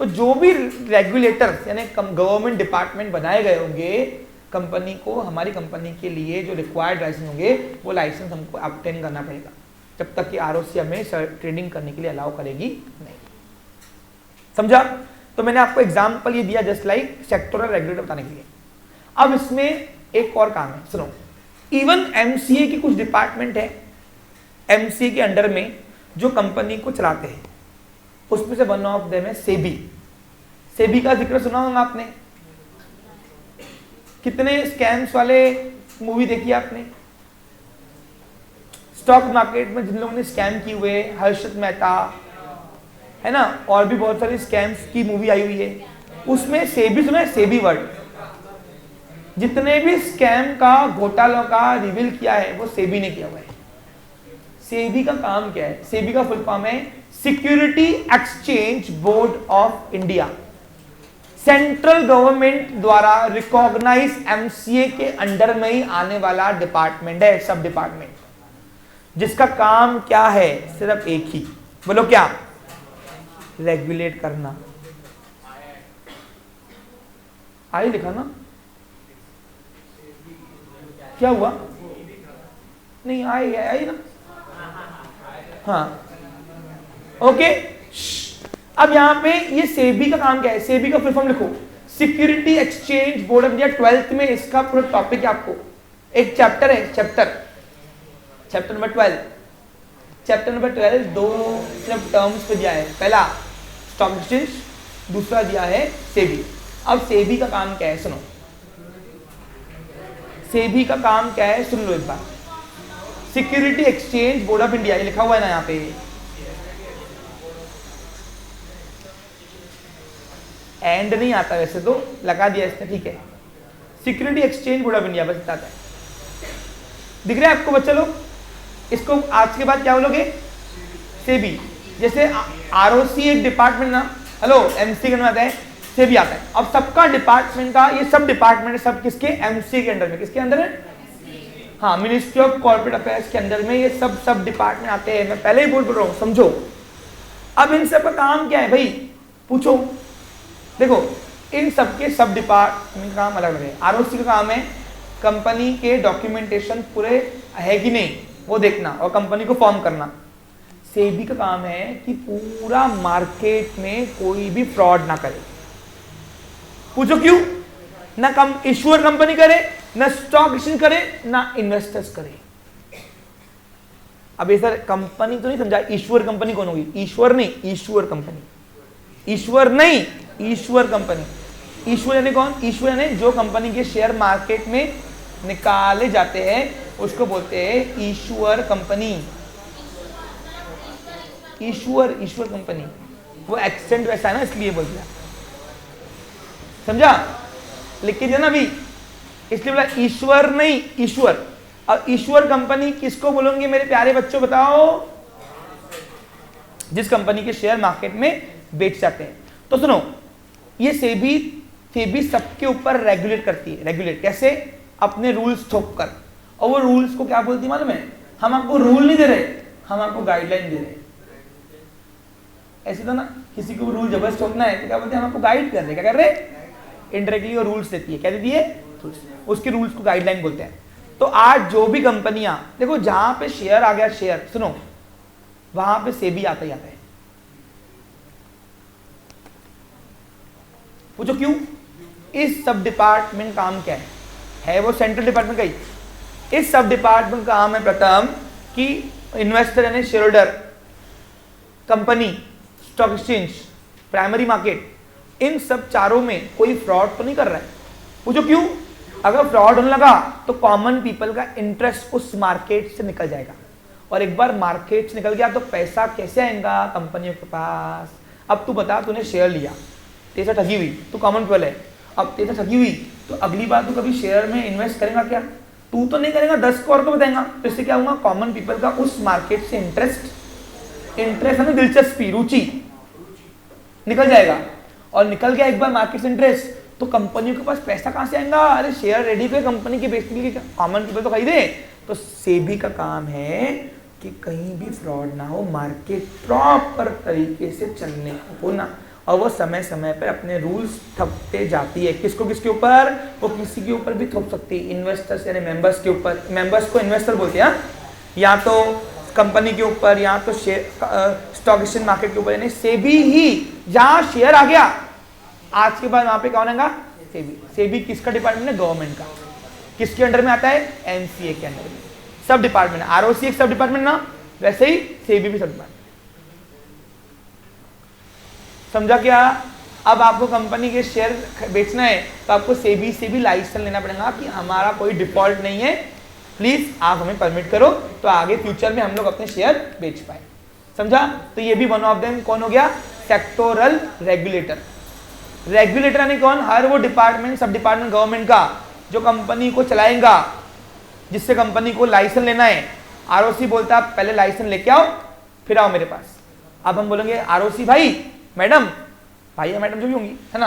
तो जो भी रेगुलेटर्स यानी गवर्नमेंट डिपार्टमेंट बनाए गए होंगे कंपनी को, हमारी कंपनी के लिए जो रिक्वायर्ड लाइसेंस होंगे वो लाइसेंस हमको ऑब्टेन करना पड़ेगा, जब तक कि आरओसी हमें ट्रेडिंग करने के लिए अलाउ करेगी नहीं। समझा? तो मैंने आपको एग्जांपल ये दिया जस्ट लाइक सेक्टोरल रेगुलेटर बताने के लिए। अब इसमें एक और काम है, सुनो, इवन एमसीए की कुछ डिपार्टमेंट है एमसीए के अंडर में जो कंपनी को चलाते हैं, उसमें से वन ऑफ देम है सेबी। सेबी का जिक्र सुना होगा आपने, कितने स्कैम्स वाले मूवी देखी आपने, स्टॉक मार्केट में जिन लोगों ने स्कैम किए हुए, हर्षद मेहता है ना, और भी बहुत सारी स्कैम्स की मूवी आई हुई है, उसमें सेबी सुना है, सेबी वर्ड, जितने भी स्कैम का घोटालों का रिवील किया है वो सेबी ने किया हुआ है। सेबी का काम क्या है? सेबी का फुल फॉर्म है security exchange board of India. Central government द्वारा रिकॉग्नाइज एमसीए के अंडर में ही आने वाला डिपार्टमेंट है, सब डिपार्टमेंट, जिसका काम क्या है? सिर्फ एक ही, बोलो क्या? रेगुलेट करना। आई लिखा ना, क्या हुआ? नहीं आई ना, हाँ ओके। अब यहां पे ये सेबी का काम क्या है? सेबी का फुल फॉर्म लिखो, security exchange board of India. 12th में इसका पूरा टॉपिक है, आपको एक चैप्टर है, चैप्टर नंबर 12। चैप्टर नंबर 12 दो सिर्फ टर्म्स पे दिया है, पहला स्टॉक एक्सचेंज, दूसरा दिया है सेबी। अब सेबी का काम क्या है सुनो, सेबी का काम क्या है सुन लो एक बार। Security exchange board of India, ये लिखा हुआ है ना यहाँ पे, एंड नहीं आता वैसे तो, लगा दिया इसने, ठीक है। Security exchange board of India बस बताता है, दिख रहा है आपको बच्चे लोग? इसको आज के बाद क्या बोलोगे? सेबी। जैसे आरओसी एक डिपार्टमेंट ना, हेलो एमसी करना आता है, सेबी आता है। अब सबका डिपार्टमेंट का, ये सब डिपार्टमेंट सब किसके? एमसी के अंडर में। किसके अंदर है? हाँ, मिनिस्ट्री ऑफ कॉर्पोरेट अफेयर्स के अंदर में ये सब डिपार्टमेंट आते हैं। मैं पहले ही बोल रहा हूँ, समझो। अब इन सब का काम क्या है भाई? पूछो। देखो, इन सब के सब डिपार्टमेंट का काम अलग अलग है। आरओसी का काम है कंपनी के डॉक्यूमेंटेशन पूरे है कि नहीं वो देखना और कंपनी को फॉर्म करना। सेबी का काम है कि पूरा मार्केट में कोई भी फ्रॉड ना करे। पूछो क्यों? ना कम इश्यूअर कंपनी करे, ना स्टॉक एक्सचेंज करे, ना इन्वेस्टर्स करे। अब ये सर कंपनी तो नहीं समझा, ईश्वर कंपनी कौन होगी? ईश्वर नहीं, ईश्वर कंपनी। ईश्वर नहीं, ईश्वर कंपनी। ईश्वर यानी कौन? ईश्वर यानी जो कंपनी के शेयर मार्केट में निकाले जाते हैं उसको बोलते हैं ईश्वर कंपनी। ईश्वर कंपनी, वो एक्सेंट वैसा है ना इसलिए बोल दिया, समझा? लिख दिया ना अभी, इसलिए बोला ईश्वर नहीं, ईश्वर। और ईश्वर कंपनी किसको बोलोगे मेरे प्यारे बच्चों, बताओ? जिस कंपनी के शेयर मार्केट में बेच जाते हैं। तो सुनो, ये सेबी सबके ऊपर रेगुलेट करती है। रेगुलेट कैसे? अपने रूल्स थोप कर। और वो रूल्स को क्या बोलती है मालूम है? हम आपको रूल नहीं दे रहे, हम आपको गाइडलाइन दे रहे हैं। ऐसे तो ना, किसी को रूल जबरदस्त थोपना है तो क्या बोलते हैं? हम आपको गाइड कर रहे हैं। क्या कर रहे हैं? इनडायरेक्टली वो रूल्स देती है। क्या देती है? उसके रूल्स को गाइडलाइन बोलते हैं। तो आज जो भी कंपनियां, देखो जहां पे शेयर आ गया, शेयर सुनो, वहां पे सेबी आता ही आता है। पूछो क्यों? इस सब डिपार्टमेंट काम क्या है वो सेंट्रल डिपार्टमेंट का ही। इस सब डिपार्टमेंट का काम है प्रथम कि इन्वेस्टर यानी share holder, company, stock exchange, primary market, इन सब चारों में कोई फ्रॉड तो नहीं कर रहा है। पूछो क्यों? अगर फ्रॉड होने लगा तो कॉमन पीपल का इंटरेस्ट उस मार्केट से निकल जाएगा, और एक बार मार्केट से निकल गया तो पैसा कैसे आएगा कंपनियों के पास? अब तू बता, तूने शेयर लिया, तेरे से ठगी हुई, तू कॉमन पीपल है, अब तेरे से ठगी हुई तो अगली बार तू कभी शेयर में इन्वेस्ट करेगा क्या? तू तो नहीं करेगा, 10 को और को बताएगा, तो इससे क्या होगा, कॉमन पीपल का उस मार्केट से इंटरेस्ट है ना, दिलचस्पी, रुचि निकल जाएगा। और निकल गया एक बार मार्केट से इंटरेस्ट, तो कंपनियों के पास पैसा कहां से आएगा, अरे शेयर रेडी पे कंपनी के बेचने के लिए कॉमन पीपल तो खरीदे। तो सेबी का काम है कि कहीं भी फ्रॉड ना हो, मार्केट प्रॉपर तरीके से चलने हो ना, और वो समय समय पर अपने रूल्स थपते जाती है। किसको किसके ऊपर, वो किसी के ऊपर भी थोप सकती है, इन्वेस्टर्स यानी मेंबर्स के ऊपर, मेंबर्स को इन्वेस्टर बोलते हैं, या तो कंपनी के ऊपर, या तो शेयर स्टॉक एक्सचेंज मार्केट के ऊपर, यानी सेबी ही जहां शेयर आ गया आज के बाद वहां पे कौन आएगा, सेबी। सेबी किसका डिपार्टमेंट है, गवर्नमेंट का। किसके अंडर में आता है, एनसीए के अंडर में, सब डिपार्टमेंट है। आरओसी एक सब डिपार्टमेंट ना, वैसे ही सेबी भी सब डिपार्टमेंट। समझा क्या? अब आपको कंपनी के शेयर बेचना है तो आपको सेबी से भी लाइसेंस लेना पड़ेगा कि हमारा कोई डिफॉल्ट नहीं है, प्लीज आप हमें परमिट करो, तो आगे फ्यूचर में हम लोग अपने शेयर बेच पाए। समझा? तो ये भी वन ऑफ देम कौन हो गया, सेक्टोरल रेगुलेटर। रेगुलेटर यानी कौन, हर वो डिपार्टमेंट, सब डिपार्टमेंट गवर्नमेंट का जो कंपनी को चलाएगा, जिससे कंपनी को लाइसेंस लेना है। आरओसी बोलता है पहले लाइसेंस लेके आओ फिर आओ मेरे पास। अब हम बोलेंगे आरओसी भाई, मैडम, भाई या मैडम जो भी होंगी, है ना,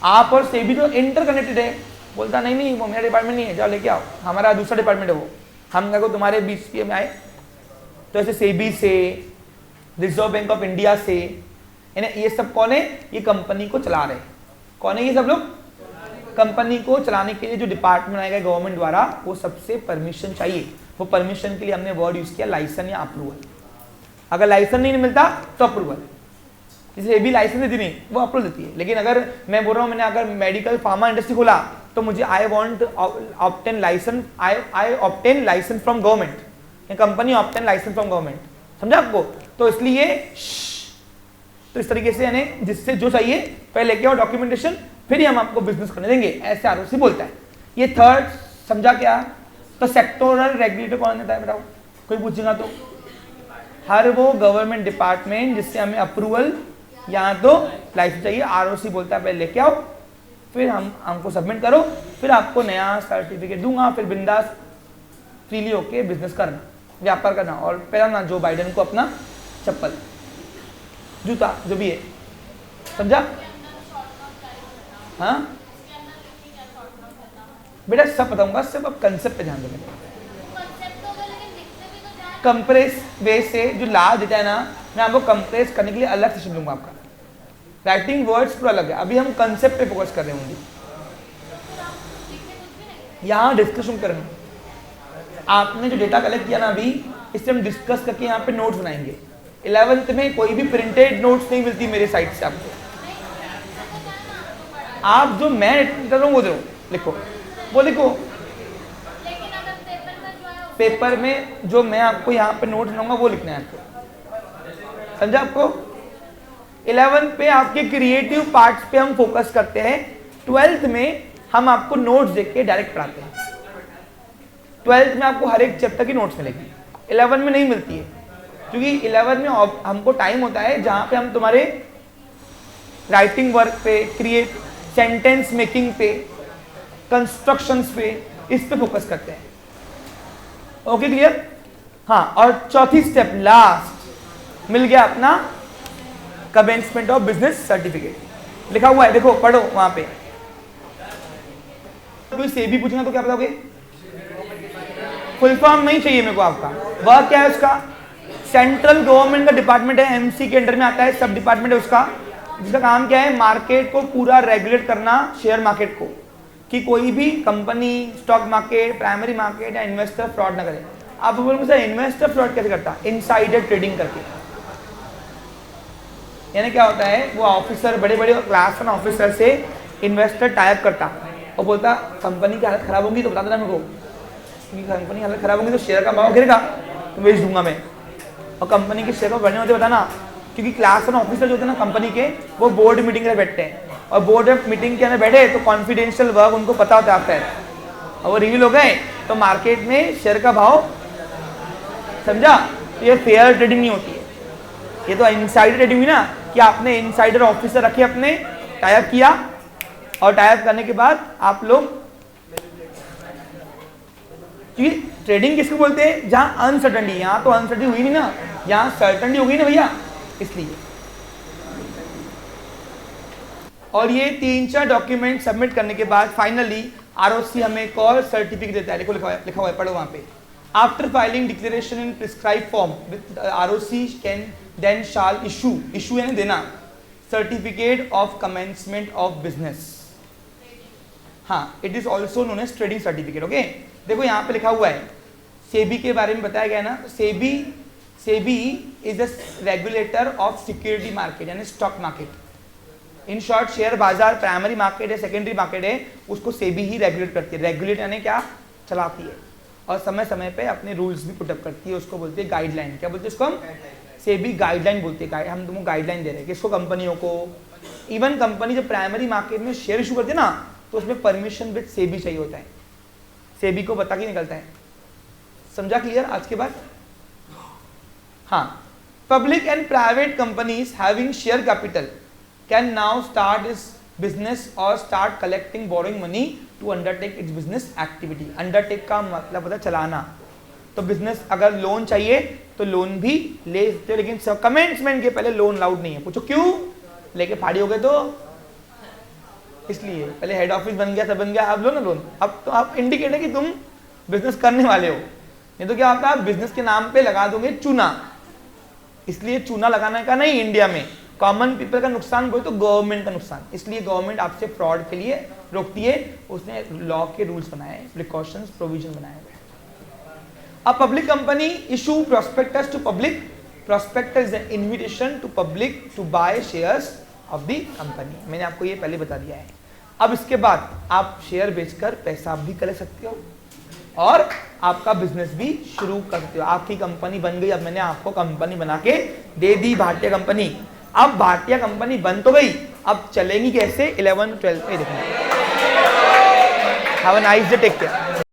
आप और सेबी तो इंटरकनेक्टेड है। बोलता नहीं नहीं वो मेरा डिपार्टमेंट नहीं है, जाओ लेके आओ, हमारा दूसरा डिपार्टमेंट है वो, हम क्या को तुम्हारे बीच में आए। तो ऐसे सेबी से, रिजर्व बैंक ऑफ इंडिया से, ये सब कौन है, ये कंपनी को चला रहे हैं। कौन है ये सब लोग, कंपनी को चलाने के लिए जो डिपार्टमेंट आएगा गवर्नमेंट द्वारा, वो सबसे परमिशन चाहिए। वो परमिशन के लिए हमने वर्ड यूज किया लाइसेंस या अप्रूवल। अगर लाइसेंस नहीं मिलता तो अप्रूवल, इसलिए भी लाइसेंस देती नहीं, वो अप्रूवल देती है। लेकिन अगर मैं बोल रहा हूँ, मैंने अगर मेडिकल फार्मा इंडस्ट्री खोला तो मुझे I want obtain license, I obtain license from government, company obtain license from government. समझा आपको? तो इसलिए तो इस तरीके से, यानी जिससे जो चाहिए पहले लेके आओ डॉक्यूमेंटेशन, फिर ही हम आपको बिजनेस करने देंगे, ऐसे आरओसी बोलता है। ये थर्ड, समझा क्या? तो सेक्टोरल रेगुलेटर कौन देता है बताओ, कोई पूछेगा तो? हर वो गवर्नमेंट डिपार्टमेंट जिससे हमें अप्रूवल या तो लाइसेंस चाहिए, आरओसी बोलता है पहले लेके आओ, फिर हमको सबमिट करो, फिर आपको नया सर्टिफिकेट दूंगा, फिर बिंदास फ्रीली होके बिजनेस करना, व्यापार करना, और पहना जो बाइडेन को अपना चप्पल, जूता, जो भी है। समझा? हाँ बेटा सब बताऊंगा, सब अब कंसेप्ट पे ध्यान देना। कंप्रेस बेस से जो लाभ देता है ना, मैं आपको कंप्रेस करने के लिए अलग सेशन दूंगा आपका। राइटिंग वर्ड्स पूरा अलग है, अभी हम कंसेप्ट पे फोकस कर रहे होंगे, यहाँ डिस्कशन कर रहे हैं। आपने जो डेटा कलेक्ट किया ना अभी, इससे हम डिस्कस करके यहाँ पे नोट्स बनाएंगे। 11th में कोई भी प्रिंटेड नोट्स नहीं मिलती मेरे साइड से आपको। आप जो मैं कर रहा हूँ वो दो, लिखो, वो लिखो। पेपर में जो मैं आपको यहाँ पे नोट्स बनाऊंगा वो लिखना है आपको। समझा आपको? 11th पे आपके क्रिएटिव पार्ट्स पे हम फोकस करते हैं, 12th में हम आपको नोट्स देख के डायरेक्ट पढ़ाते हैं। 12th में आपको हर एक चैप्टर की नोट्स मिलेगी, 11 में नहीं मिलती है, क्योंकि 11 में हमको टाइम होता है जहां पे हम तुम्हारे राइटिंग वर्क पे, क्रिएट सेंटेंस मेकिंग पे, कंस्ट्रक्शंस पे, इस पे फोकस करते हैं। Okay clear? हाँ, और चौथी स्टेप लास्ट मिल गया अपना कमेंसमेंट ऑफ बिजनेस सर्टिफिकेट, लिखा हुआ है, देखो पढ़ो वहां पे। कोई सेबी पूछेगा तो क्या बताओगे? फुल फॉर्म नहीं चाहिए मेरे को आपका, वह क्या है उसका? सेंट्रल गवर्नमेंट का डिपार्टमेंट है, एमसी के अंडर में आता है, सब डिपार्टमेंट है उसका, जिसका काम क्या है? मार्केट को पूरा रेगुलेट करना, शेयर मार्केट को, कि कोई भी company, stock market, primary market या इन्वेस्टर फ्रॉड ना करे। आप बोलोगे सर इन्वेस्टर फ्रॉड कैसे करता? इनसाइडर ट्रेडिंग करके। यानी क्या होता है, वो ऑफिसर, बड़े बड़े क्लास वन ऑफिसर से इन्वेस्टर टाइप करता और बोलता कंपनी की हालत खराब होगी तो बता देना मेरे को, क्योंकि कंपनी की हालत खराब होगी तो शेयर का भाव गिरेगा तो बेच दूंगा मैं, और कंपनी के शेयर को बढ़ने होते बताना, क्योंकि क्लास वन ऑफिसर जो होते हैं ना कंपनी के, वो बोर्ड मीटिंग में बैठते हैं, और बोर्ड मीटिंग के अंदर बैठे तो कॉन्फिडेंशियल वर्क उनको पता होता है आफ्टर, और वो रिवील हो गए तो मार्केट में शेयर का भाव, समझा? तो ये फेयर ट्रेडिंग नहीं होती है, ये तो इनसाइडर ट्रेडिंग हुई ना, कि आपने इनसाइडर ऑफिसर रखे अपने, टाइप किया, और टाइप करने के बाद आप लोग क्योंकि ट्रेडिंग किसको बोलते हैं, जहां अनसर्टनिटी, यहाँ तो अनसर्टनिटी हुई नहीं ना, यहाँ सर्टनिटी हो गई ना भैया, इसलिए। और ये 3-4 डॉक्यूमेंट सबमिट करने के बाद फाइनली आरओसी हमें एक और सर्टिफिकेट देता है। देखो लिखा हुआ है, पढ़ो वहां पे। After filing declaration in prescribe form with ROC can then shall issue यानी देना certificate of commencement of business. हाँ, it is also known as trading certificate. Okay, देखो यहाँ पे लिखा हुआ है, सेबी के बारे में बताया गया ना। SEBI is the regulator of security market यानी stock market. In short, share बाजार प्राइमरी मार्केट है, सेकेंडरी मार्केट है, उसको सेबी ही रेगुलेट करती है। रेगुलेट यानी क्या, चलाती है, और समय समय पे अपने रूल्स भी पुटअप करती है, उसको बोलते हैं गाइडलाइन। क्या बोलते हैं उसको हम, सेबी गाइडलाइन बोलते हैं। हम तुमको गाइडलाइन दे रहे हैं किसको, कंपनियों को। इवन कंपनी जब प्राइमरी मार्केट में शेयर इशू करती है ना, तो उसमें परमिशन विद सेबी चाहिए होता है, सेबी को बता के निकलता है। समझा क्लियर आज के बाद? हाँ, public and private companies having share capital can now start its business और start collecting borrowing money to undertake its business activity. Undertake का मतलब होता है चलाना। तो बिजनेस अगर लोन चाहिए तो लोन भी ले सकते हो, लेकिन कमेंसमेंट के पहले लोन अलाउड नहीं है। पूछो क्यों, लेके फाड़ी हो गए तो इसलिए। पहले हेड ऑफिस बन गया, सब बन गया, अब लो ना लोन। अब तो आप इंडिकेट है कि तुम बिजनेस करने वाले हो, नहीं तो क्या होता है, बिजनेस के नाम पे लगा दोगे चूना। इसलिए चूना लगाने का नहीं, इंडिया में कॉमन पीपल का नुकसान बोले तो गवर्नमेंट का नुकसान। इसलिए गवर्नमेंट आपसे फ्रॉड के लिए रोकती है, उसने लॉ के रूल्स बनाए, प्रिकॉशंस प्रोविजन बनाए हुए। अब public company issue prospectus to public. Prospectus is an invitation to public to buy shares of the company. मैंने आपको ये पहले बता दिया है। अब इसके बाद आप शेयर बेचकर पैसा भी कर सकते हो और आपका बिजनेस भी शुरू कर सकते हो। आपकी कंपनी बन गई। अब मैंने आपको कंपनी बना के दे दी, भारतीय कंपनी। अब भारतीय कंपनी बन तो गई, अब चलेंगी कैसे, 11-12 में देखना। Have a nice day, take care.